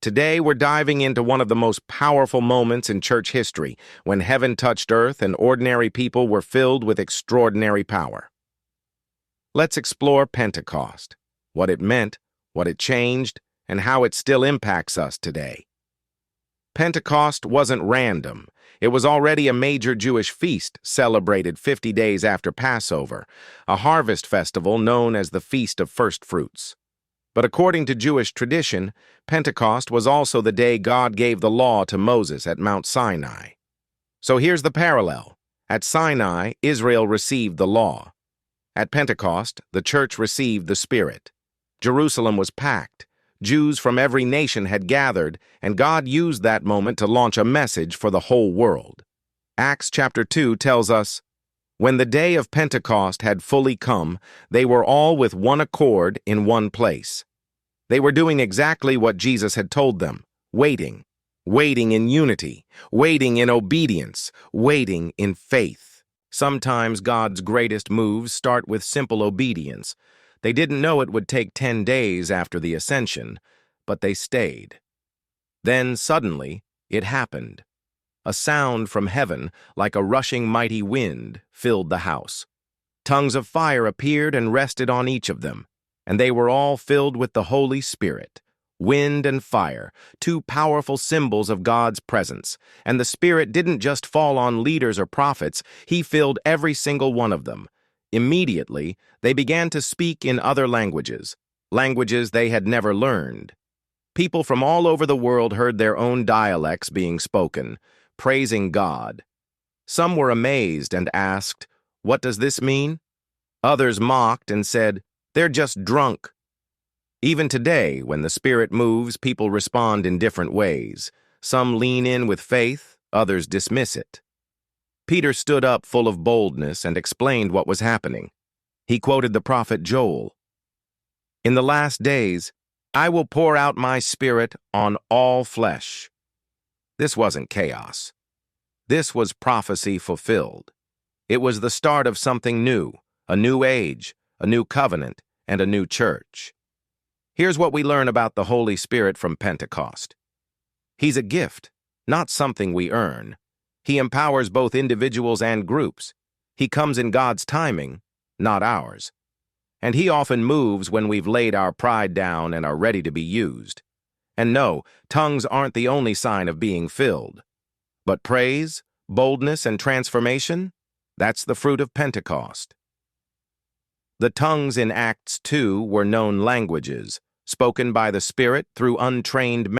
Today, we're diving into one of the most powerful moments in church history, when heaven touched earth and ordinary people were filled with extraordinary power. Let's explore Pentecost, what it meant, what it changed, and how it still impacts us today. Pentecost wasn't random. It was already a major Jewish feast celebrated 50 days after Passover, a harvest festival known as the Feast of First Fruits. But according to Jewish tradition, Pentecost was also the day God gave the law to Moses at Mount Sinai. So here's the parallel. At Sinai, Israel received the law. At Pentecost, the church received the Spirit. Jerusalem was packed. Jews from every nation had gathered, and God used that moment to launch a message for the whole world. Acts chapter 2 tells us, "When the day of Pentecost had fully come, they were all with one accord in one place." They were doing exactly what Jesus had told them, waiting in unity, waiting in obedience, waiting in faith. Sometimes God's greatest moves start with simple obedience. They didn't know it would take 10 days after the ascension, but they stayed. Then suddenly, it happened. A sound from heaven, like a rushing mighty wind, filled the house. Tongues of fire appeared and rested on each of them, and they were all filled with the Holy Spirit. Wind and fire, two powerful symbols of God's presence, and the Spirit didn't just fall on leaders or prophets, He filled every single one of them. Immediately, they began to speak in other languages, languages they had never learned. People from all over the world heard their own dialects being spoken, praising God. Some were amazed and asked, "What does this mean?" Others mocked and said, "They're just drunk." Even today, when the Spirit moves, people respond in different ways. Some lean in with faith, others dismiss it. Peter stood up full of boldness and explained what was happening. He quoted the prophet Joel. "In the last days, I will pour out my Spirit on all flesh." This wasn't chaos. This was prophecy fulfilled. It was the start of something new, a new age, a new covenant, and a new church. Here's what we learn about the Holy Spirit from Pentecost. He's a gift, not something we earn. He empowers both individuals and groups. He comes in God's timing, not ours. And He often moves when we've laid our pride down and are ready to be used. And no, tongues aren't the only sign of being filled. But praise, boldness, and transformation, that's the fruit of Pentecost. The tongues in Acts 2 were known languages, spoken by the Spirit through untrained men.